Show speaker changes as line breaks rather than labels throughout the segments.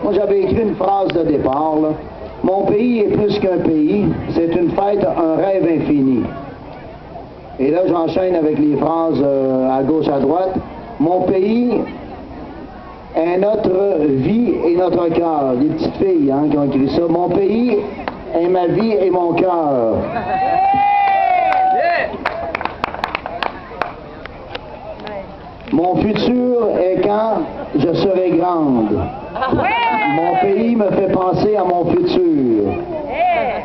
Moi, j'avais écrit une phrase de départ, là. Mon pays est plus qu'un pays, c'est une fête, un rêve infini. Et là, j'enchaîne avec les phrases à gauche, à droite. Mon pays est notre vie et notre cœur. Des petites filles qui ont écrit ça. Mon pays est ma vie et mon cœur. Mon futur est quand je serai grande. Mon pays me fait penser à mon futur.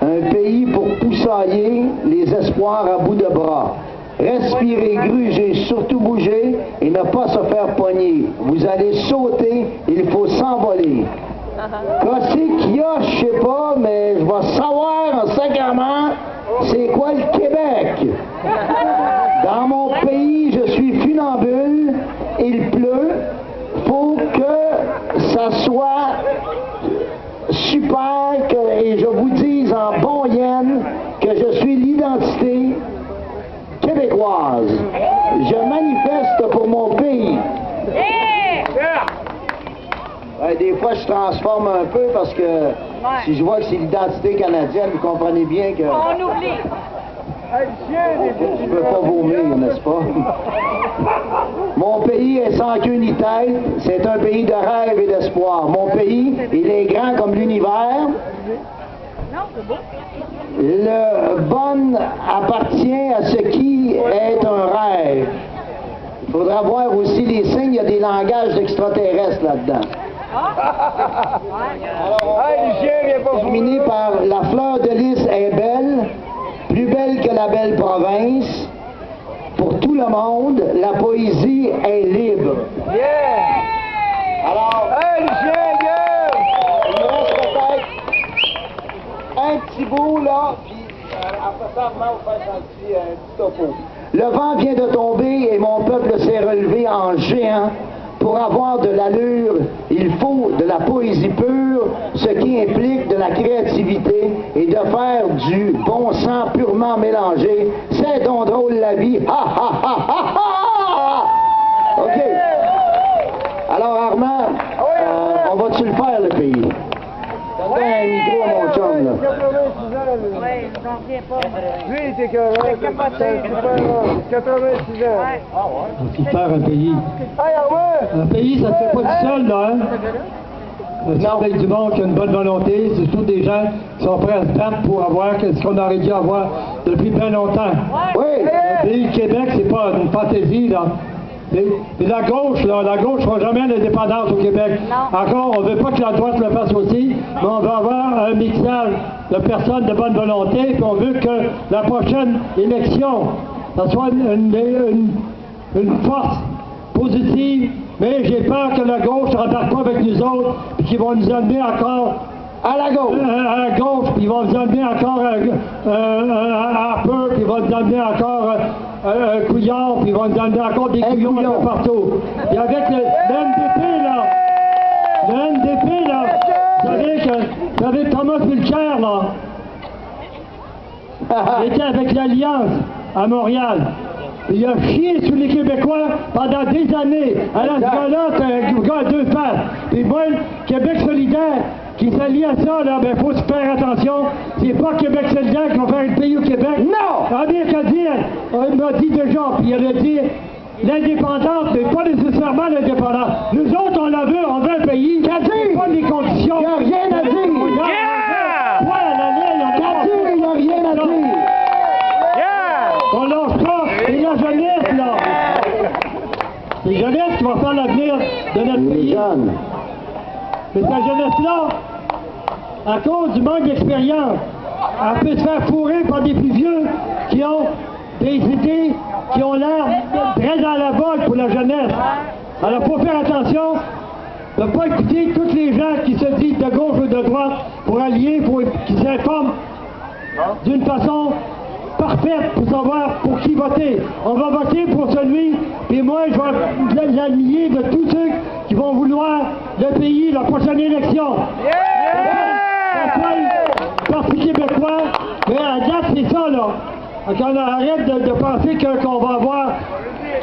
Un pays pour poussailler les espoirs à bout de bras. Respirer, gruger, surtout bouger et ne pas se faire pogner. Vous allez sauter, il faut s'envoler. Qu'est-ce qu'il y a, je sais pas, mais je vais savoir en sacrement c'est quoi le Québec. Dans mon pays, je suis funambule, il pleut, faut que ça soit super et je vous dise en bon yen que je suis l'identité québécoise. Je manifeste pour mon pays. Des fois, je transforme un peu parce que si je vois que c'est l'identité canadienne, vous comprenez bien que...
On oublie.
Je ne veux pas vomir, n'est-ce pas? Mon pays est sans queue ni tête, c'est un pays de rêve et d'espoir. Mon pays, il est grand comme l'univers. Le bon appartient à ce qui est un rêve. Il faudra voir aussi les signes, il y a des langages extraterrestres là-dedans. Alors, on va terminer par la fleur de lys est belle, plus belle que la belle province. Pour tout le monde, la poésie est libre. Alors, il me reste peut-être un petit bout là, puis après ça, on va faire un petit topo. Le vent vient de tomber et mon peuple s'est relevé en géant. Pour avoir de l'allure, il faut de la poésie pure, ce qui implique de la créativité et de faire du bon sang purement mélangé. C'est donc drôle la vie. Ha ha ha ha ha! OK. Alors Armand, on va-tu le faire le pays? T'as un micro à mon chum là.
Oui, j'en reviens pas.
Lui, il était correct. 86 ans.
On peut faire un pays. Un pays, ça ne se fait pas tout seul, là, hein? Non, avec du monde qui a une bonne volonté, c'est surtout des gens qui sont prêts à se battre pour avoir ce qu'on aurait dû avoir depuis bien longtemps.
Oui!
Le pays du Québec, c'est pas une fantaisie, là. Et la gauche ne fera jamais l'indépendance au Québec.
Non.
Encore, on ne veut pas que la droite le fasse aussi, mais on veut avoir un mixage de personnes de bonne volonté, puis on veut que la prochaine élection, ça soit une force positive, mais j'ai peur que la gauche ne rembarque pas avec nous autres, puis qu'ils vont nous amener encore
à la gauche!
À la gauche, puis ils vont nous amener encore à Harper, puis ils vont nous amener encore Couillard, puis ils vont nous amener encore des couillons un peu partout. Et avec le NDP, là, vous savez Thomas Mulcair, là, il était avec l'Alliance à Montréal. Il a chié sur les Québécois pendant des années. Alors, ce gars-là, c'est un gars à deux faces. Puis moi, Québec solidaire, qui s'allie à ça, là, ben, faut se faire attention. C'est pas Québec solidaire qui va faire le pays au Québec.
Non!
Ah, bien qu'à dire, il m'a dit déjà, puis il a dit, l'indépendance, mais pas nécessairement l'indépendance. Nous autres, on la veut, on veut un pays. Qu'a dit? Pas les conditions.
Il n'y a rien à dire!
Ouais, la ligne,
Il n'y a rien à dire!
on lâche pas, c'est la jeunesse, là. C'est la jeunesse qui va faire l'avenir de notre
Les
pays.
jeunes.
Mais cette jeunesse-là, à cause du manque d'expérience, elle peut se faire fourrer par des plus vieux qui ont des idées qui ont l'air très dans la vogue pour la jeunesse. Alors, il faut faire attention de ne pas écouter tous les gens qui se disent de gauche ou de droite pour allier, pour qu'ils s'informent d'une façon parfaite pour savoir pour qui voter. On va voter pour celui, puis moi, je vais l'allier de tous ceux qui vont vouloir le pays la prochaine élection. Parti québécois, mais à date, c'est ça, là. Donc, on arrête de penser qu'on va avoir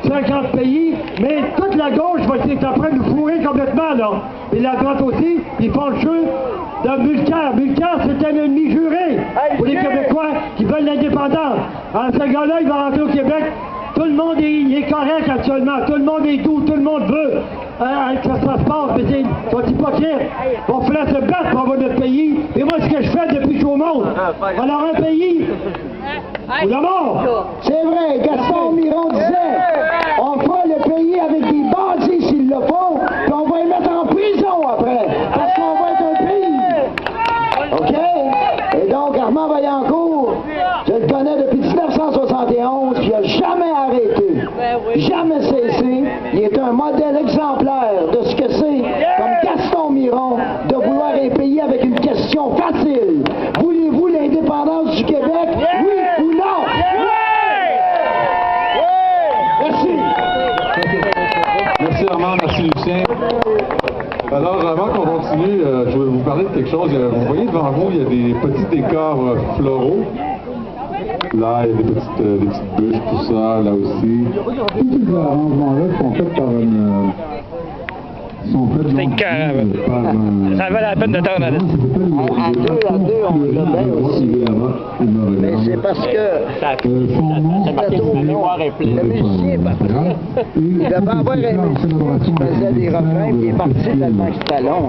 50 pays, mais toute la gauche va être en train de nous fourrer complètement, là. Et la droite aussi, ils font le jeu de Mulcair. Mulcair, c'est un ennemi juré pour les Québécois qui veulent l'indépendance. Alors, ce gars-là, il va rentrer au Québec. Tout le monde est correct actuellement. Tout le monde est doux. Tout le monde veut que ça se passe. Mais ils sont hypocrites. On fait se battre pour avoir notre pays. Et moi, ce que je fais depuis que je suis au monde. Alors, un pays ou la mort.
C'est vrai, Gaston Miron disait, on fera le pays avec des bandits s'ils le font, puis on va les mettre en prison après, parce qu'on va être un pays. OK? Et donc, Armand Vaillancourt, je le connais depuis 1971, puis il n'a jamais arrêté, jamais cessé. Il est un modèle exemplaire de ce que c'est, comme Gaston Miron, de vouloir un pays avec une question facile. Voulez-vous l'indépendance du Québec? Oui ou non? Merci.
Merci Armand, merci Lucien. Alors avant qu'on continue, je vais vous parler de quelque chose. Vous voyez devant vous, il y a des petits décors floraux. Là, il y a des petites bûches, tout ça, là aussi. Tous ces arrangements-là sont faits par une...
Ça valait la peine de temps.
À deux, on l'a bien aussi. Mais c'est parce que le musicien, il devait avoir un musicien qui faisait des refrains, puis il est parti tellement que c'était long.